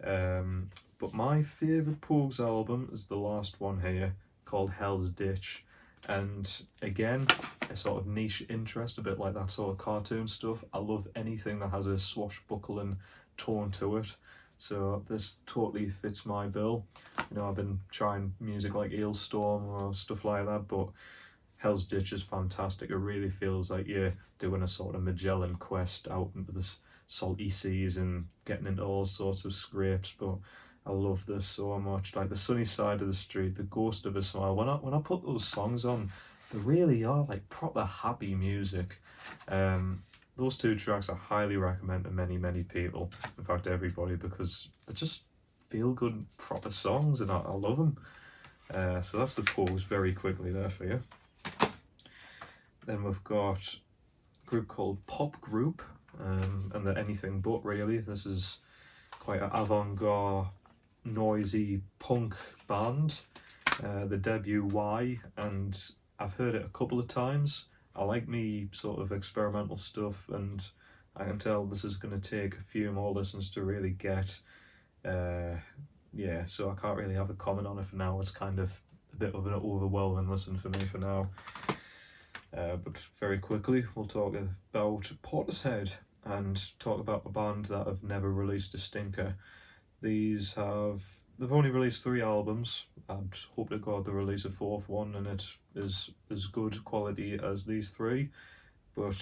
But my favourite Pogues album is the last one here, called Hell's Ditch, and again a sort of niche interest, a bit like that sort of cartoon stuff. I love anything that has a swashbuckling tone to it, so this totally fits my bill. You know, I've been trying music like Eelstorm or stuff like that, but Hell's Ditch is fantastic. It really feels like you're doing a sort of Magellan quest out into the salty seas and getting into all sorts of scrapes, but I love this so much. Like The Sunny Side of the Street, The Ghost of a Smile. When I put those songs on, they really are like proper happy music. Those two tracks I highly recommend to many people, in fact everybody, because they just feel good, proper songs, and I love them. So that's the Pogues very quickly there for you. Then we've got a group called Pop Group, and they're anything but really. This is quite an avant-garde, noisy punk band. The debut Y, and I've heard it a couple of times. I like me sort of experimental stuff, and I can tell this is going to take a few more listens to really get. Yeah, so I can't really have a comment on it for now. It's kind of a bit of an overwhelming listen for me for now. But very quickly we'll talk about Portishead and talk about a band that have never released a stinker. They've only released 3 albums. I'd hope to God they release a 4th one and it is as good quality as these 3, but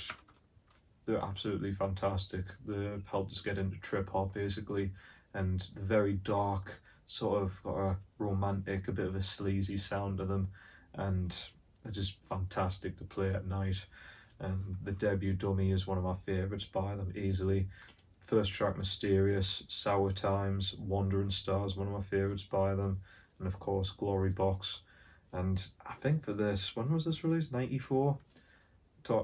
they're absolutely fantastic. They helped us get into trip hop basically, and the very dark, sort of got a romantic, a bit of a sleazy sound to them, and they're just fantastic to play at night. And the debut Dummy is one of my favourites by them easily. First track Mysterious, Sour Times, Wandering Stars, one of my favourites by them, and of course Glory Box. And I think for this, when was this released? 94?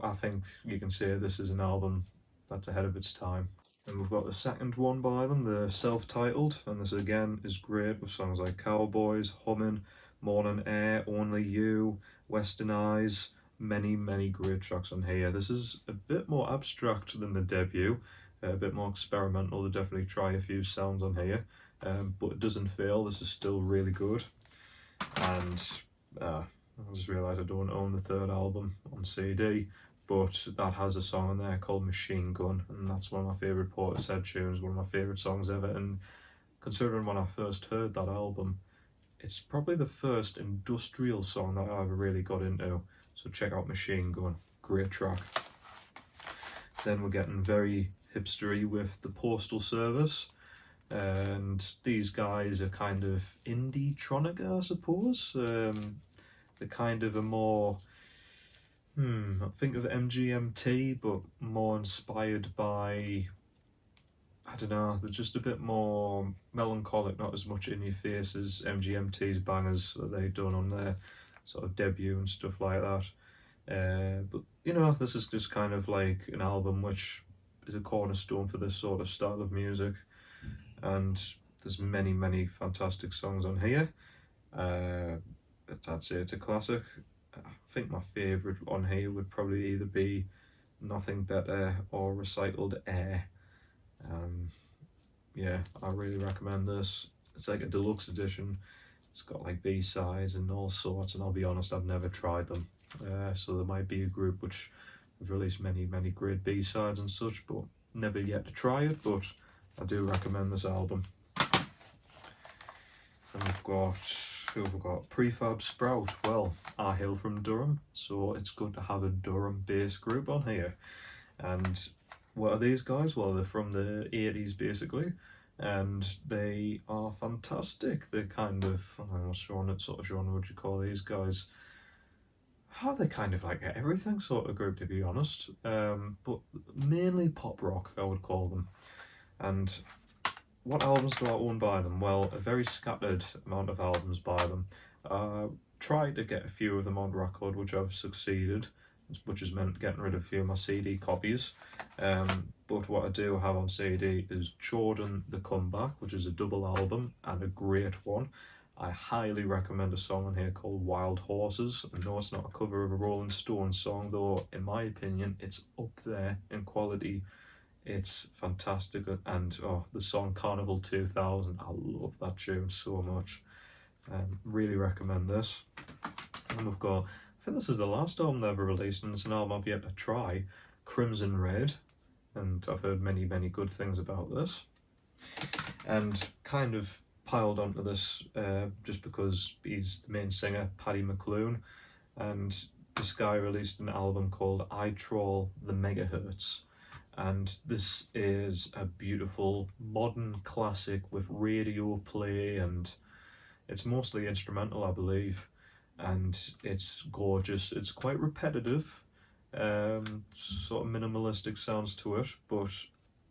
I think you can say this is an album that's ahead of its time. And we've got the second one by them, the self-titled, and this again is great with songs like Cowboys, Humming, Morning Air, Only You, Western Eyes, many great tracks on here. This is a bit more abstract than the debut, a bit more experimental. They definitely try a few sounds on here, but it doesn't fail. This is still really good. And I just realised I don't own the 3rd album on CD, but that has a song on there called Machine Gun, and that's one of my favourite Portishead tunes, one of my favourite songs ever. And considering when I first heard that album, it's probably the first industrial song that I ever really got into. So check out Machine Gun, great track. Then we're getting very hipstery with the Postal Service, and these guys are kind of indie-tronica, I suppose. They're kind of a more, I think of MGMT, but more inspired by, I don't know, they're just a bit more melancholic, not as much in your face as MGMT's bangers that they've done on their sort of debut and stuff like that. But you know, this is just kind of like an album which is a cornerstone for this sort of style of music, and there's many fantastic songs on here. I'd say it's a classic. I think my favourite on here would probably either be Nothing Better or Recycled Air. Yeah, I really recommend this. It's like a deluxe edition. It's got like B-sides and all sorts, and I'll be honest, I've never tried them. So there might be a group which have released many great B-sides and such, but never yet to try it, but I do recommend this album. And we've got Prefab Sprout. Well, I hail from Durham, so it's good to have a Durham-based group on here. And what are these guys? Well, they're from the 80s basically, and they are fantastic. They're kind of, I don't know what sort of genre would you call these guys? How they kind of like everything sort of group, to be honest, but mainly pop rock I would call them. And what albums do I own by them? Well, a very scattered amount of albums by them. Tried to get a few of them on record, which I've succeeded, which has meant getting rid of a few of my CD copies. But what I do have on CD is Jordan The Comeback, which is a double album and a great one. I highly recommend a song on here called Wild Horses. I know it's not a cover of a Rolling Stones song, though in my opinion it's up there in quality. It's fantastic, and oh, the song Carnival 2000, I love that tune so much. Really recommend this. And we've got, I think this is the last album they ever released, and it's an album I've yet to try, Crimson Red, and I've heard many good things about this. And kind of piled onto this just because he's the main singer, Paddy McClune, and this guy released an album called I Troll the Megahertz, and this is a beautiful modern classic with radio play, and it's mostly instrumental, I believe, and it's gorgeous. It's quite repetitive, sort of minimalistic sounds to it, but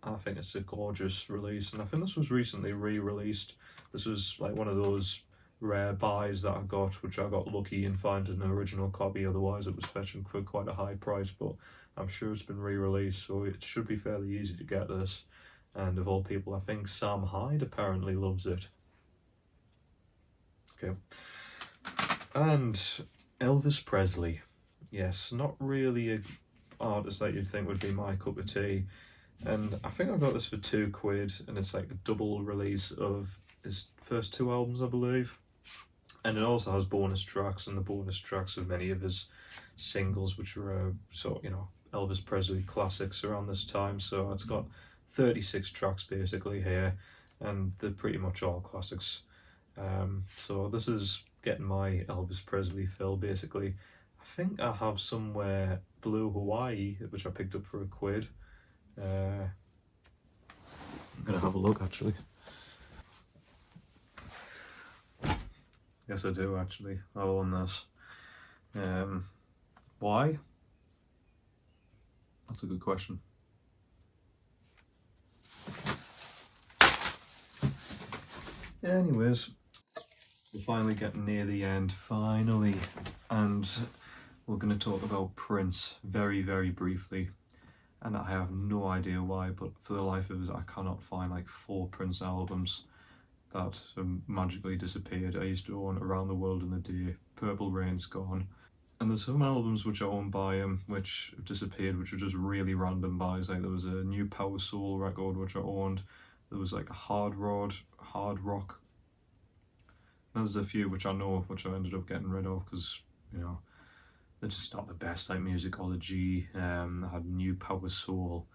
I think it's a gorgeous release, and I think this was recently re-released. This was like one of those rare buys that I got, which I got lucky in finding an original copy, otherwise it was fetching for quite a high price, but I'm sure it's been re-released, so it should be fairly easy to get this. And of all people, I think Sam Hyde apparently loves it. Okay. And Elvis Presley. Yes, not really an artist that you'd think would be my cup of tea. And I think I got this for £2, and it's like a double release of his first 2 albums, I believe. And it also has bonus tracks, and the bonus tracks of many of his singles, which were sort of, Elvis Presley classics around this time. So it's got 36 tracks basically here, and they're pretty much all classics. So this is getting my Elvis Presley fill basically. I think I have somewhere Blue Hawaii, which I picked up for £1. I'm gonna have a look actually. Yes, I do actually. I own this. Why? That's a good question. Anyways, we're finally getting near the end, finally, and we're going to talk about Prince very briefly. And I have no idea why, but for the life of us, I cannot find like 4 Prince albums that magically disappeared. I used to own Around the World in a Day, Purple Rain's gone, and there's some albums which I own by him which have disappeared, which are just really random buys. Like there was a new Power Soul record which I owned, there was like a hard rock. There's a few which I know which I ended up getting rid of because, they're just not the best, like Musicology. I had New Power Soul.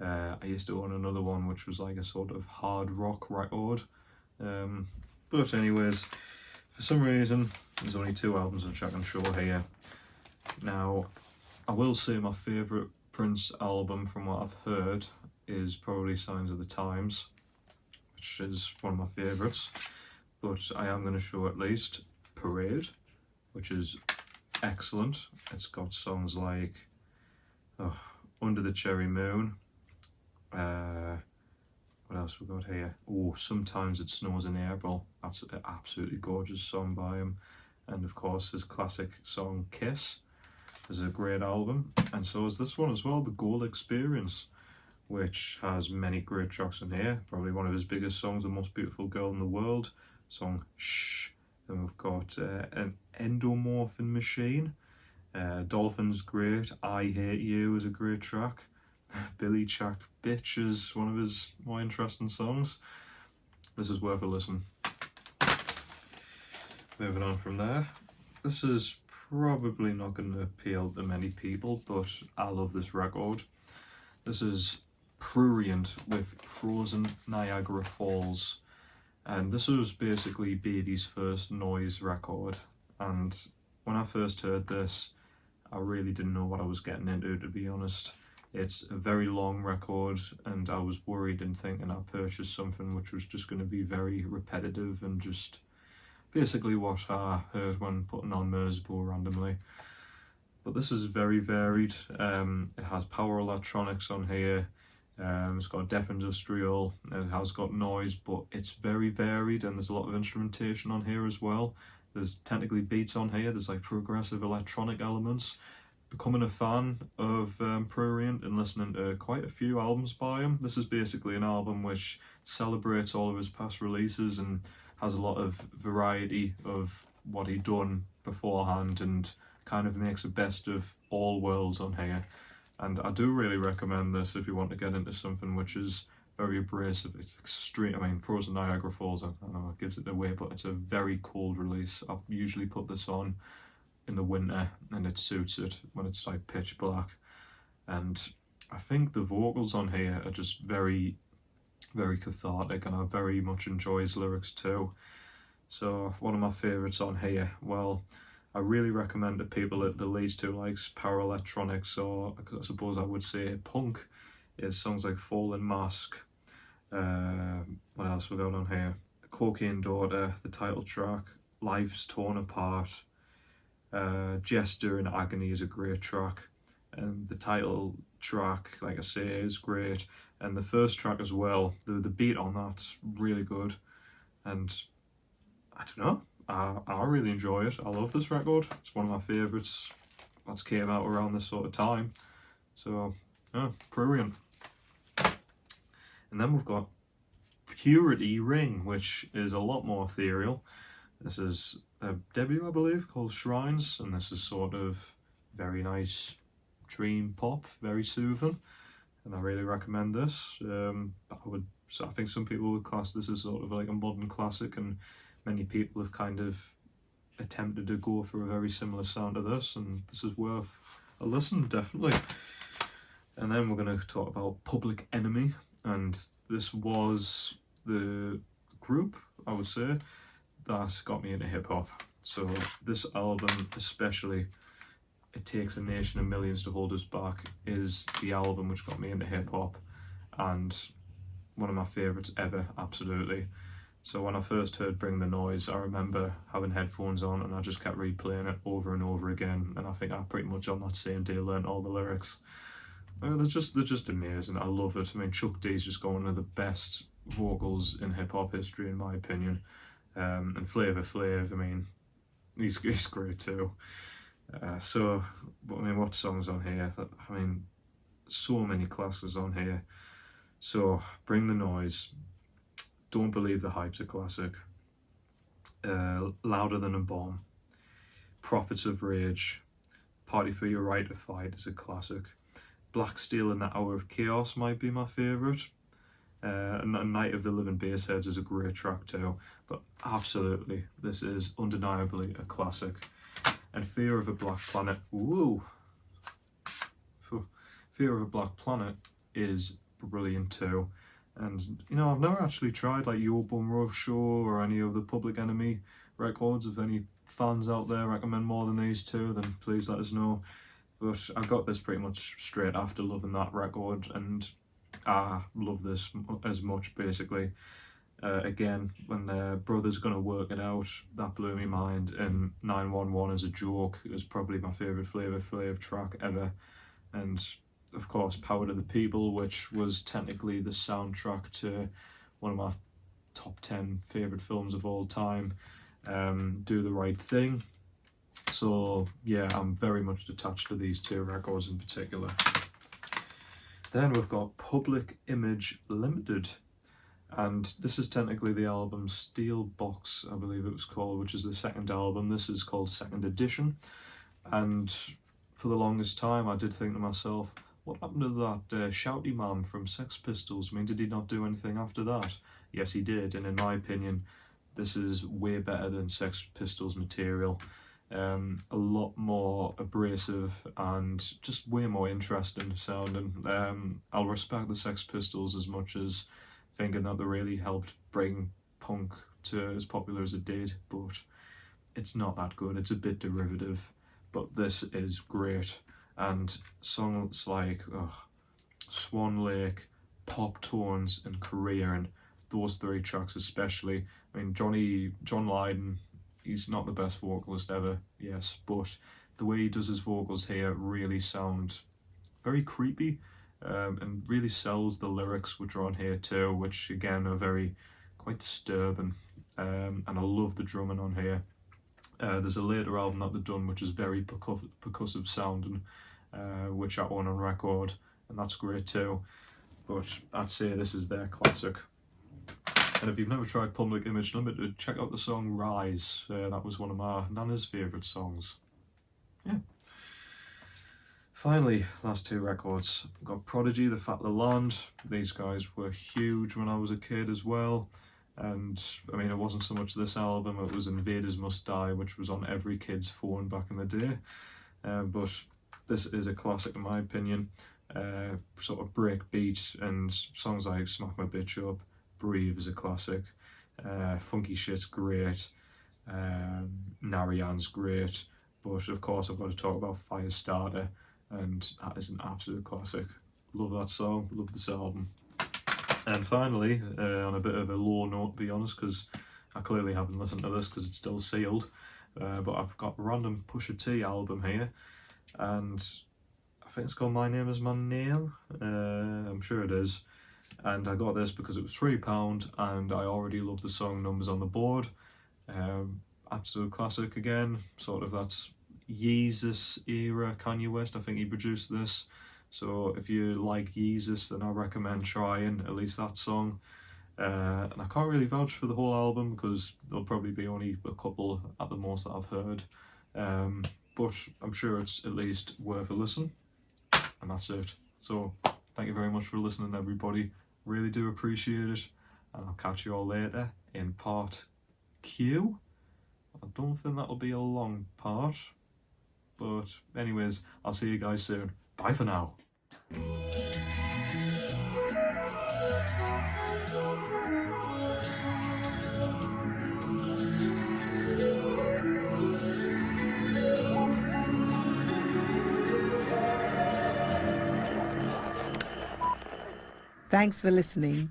I used to own another one which was like a sort of hard rock record. But anyways, for some reason, there's only 2 albums which I can show here. Now, I will say my favourite Prince album from what I've heard is probably Signs of the Times, which is one of my favourites. But I am going to show at least Parade, which is excellent. It's got songs like Under the Cherry Moon. What else we got here? Oh, Sometimes It Snows in April. That's an absolutely gorgeous song by him. And of course his classic song Kiss is a great album. And so is this one as well, The Gold Experience, which has many great tracks in here. Probably one of his biggest songs, The Most Beautiful Girl in the World, song Shh. Then we've got an Endomorphin Machine. Dolphin's great. I Hate You is a great track. Billy Jack Bitch is one of his more interesting songs. This is worth a listen. Moving on from there. This is probably not going to appeal to many people, but I love this record. This is Prurient with Frozen Niagara Falls. And this was basically Baby's first noise record. And when I first heard this, I really didn't know what I was getting into, to be honest. It's a very long record, and I was worried and thinking I purchased something which was just going to be very repetitive and just basically what I heard when putting on Mersbo randomly. But this is very varied. It has power electronics on here. It's got deaf industrial. It has got noise, but it's very varied, and there's a lot of instrumentation on here as well. There's technically beats on here. There's like progressive electronic elements. Becoming a fan of Prurient and listening to quite a few albums by him. This is basically an album which celebrates all of his past releases and has a lot of variety of what he'd done beforehand and kind of makes the best of all worlds on here. And I do really recommend this if you want to get into something which is very abrasive. It's extreme. I mean, Frozen Niagara Falls, I know it gives it away, but it's a very cold release. I usually put this on in the winter and it suits it when it's like pitch black. And I think the vocals on here are just very, very cathartic, and I very much enjoy his lyrics too. So one of my favourites on here, well, I really recommend to people that the least who likes power electronics, or I suppose I would say punk, is songs like Fallen Mask. What else we got on here? Cocaine Daughter, the title track, Life's Torn Apart, Jester in Agony is a great track, and the title track, like I say, is great, and the first track as well, the beat on that's really good, and I don't know, I really enjoy it. I love this record. It's one of my favourites that's came out around this sort of time. So, yeah, brilliant. And then we've got Purity Ring, which is a lot more ethereal. This is a debut, I believe, called Shrines, and this is sort of very nice dream pop, very soothing, and I really recommend this. I think some people would class this as sort of like a modern classic, and many people have kind of attempted to go for a very similar sound to this, and this is worth a listen, definitely. And then we're going to talk about Public Enemy, and this was the group, I would say, that got me into hip-hop. So this album especially, It Takes a Nation of Millions to Hold Us Back, is the album which got me into hip-hop, and one of my favourites ever, absolutely. So when I first heard Bring the Noise, I remember having headphones on and I just kept replaying it over and over again, and I think I pretty much on that same day learned all the lyrics. They're just amazing. I love it. I mean, Chuck D's just got one of the best vocals in hip-hop history, in my opinion. And Flavor Flav, I mean, he's great too. So, I mean, what songs on here? I mean, so many classes on here. So, Bring the Noise, Don't Believe the Hype's a classic, Louder Than a Bomb, Prophets of Rage, Party for Your Right to Fight is a classic, Black Steel and the Hour of Chaos might be my favourite, and Night of the Living Bassheads is a great track too, but absolutely, this is undeniably a classic. And Fear of a Black Planet, woo! Fear of a Black Planet is brilliant too. And, you know, I've never actually tried like Yo Bum Rush or any of the Public Enemy records. If any fans out there recommend more than these two, then please let us know. But I got this pretty much straight after loving that record, and I love this as much, basically. Again, when Brother's Gonna Work It Out, that blew me mind, and 911 as a joke is probably my favourite Flavor Flav track ever. And of course, Power to the People, which was technically the soundtrack to one of my top 10 favourite films of all time, Do the Right Thing. So yeah, I'm very much attached to these two records in particular. Then we've got Public Image Limited, and this is technically the album Steel Box, I believe it was called, which is the second album. This is called Second Edition, and for the longest time I did think to myself, what happened to that shouty man from Sex Pistols? I mean, did he not do anything after that? Yes, he did, and in my opinion, this is way better than Sex Pistols material. A lot more abrasive and just way more interesting sounding. I'll respect the Sex Pistols as much as thinking that they really helped bring punk to as popular as it did, but it's not that good. It's a bit derivative, but this is great. And songs like Swan Lake, Pop Tones and Career, and those three tracks especially. I mean, John Lydon, he's not the best vocalist ever, yes, but the way he does his vocals here really sound very creepy, and really sells the lyrics which are on here too, which again are quite disturbing, and I love the drumming on here. There's a later album that they've done which is very percussive sounding, which I own on record, and that's great too, but I'd say this is their classic. And if you've never tried Public Image Number, check out the song Rise. That was one of my Nana's favourite songs. Yeah. Finally, last two records. I've got Prodigy, The Fat of the Land. These guys were huge when I was a kid as well. And I mean, it wasn't so much this album, it was Invaders Must Die, which was on every kid's phone back in the day. But this is a classic in my opinion. Sort of breakbeat, and songs like Smack My Bitch Up, Breathe is a classic. Funky Shit's great. Narayan's great. But of course I've got to talk about Firestarter, and that is an absolute classic. Love that song, love this album. And finally, on a bit of a low note to be honest, because I clearly haven't listened to this because it's still sealed, but I've got a random Pusha T album here, and I think it's called My Name Is My Name, I'm sure it is. And I got this because it was £3 and I already love the song Numbers on the Board. Absolute classic again, sort of that Yeezus era Kanye West. I think he produced this. So if you like Yeezus, then I recommend trying at least that song. And I can't really vouch for the whole album because there'll probably be only a couple at the most that I've heard. But I'm sure it's at least worth a listen. And that's it. So thank you very much for listening, everybody. Really do appreciate it. And I'll catch you all later in part Q. I don't think that'll be a long part. But anyways, I'll see you guys soon. Bye for now. Thanks for listening.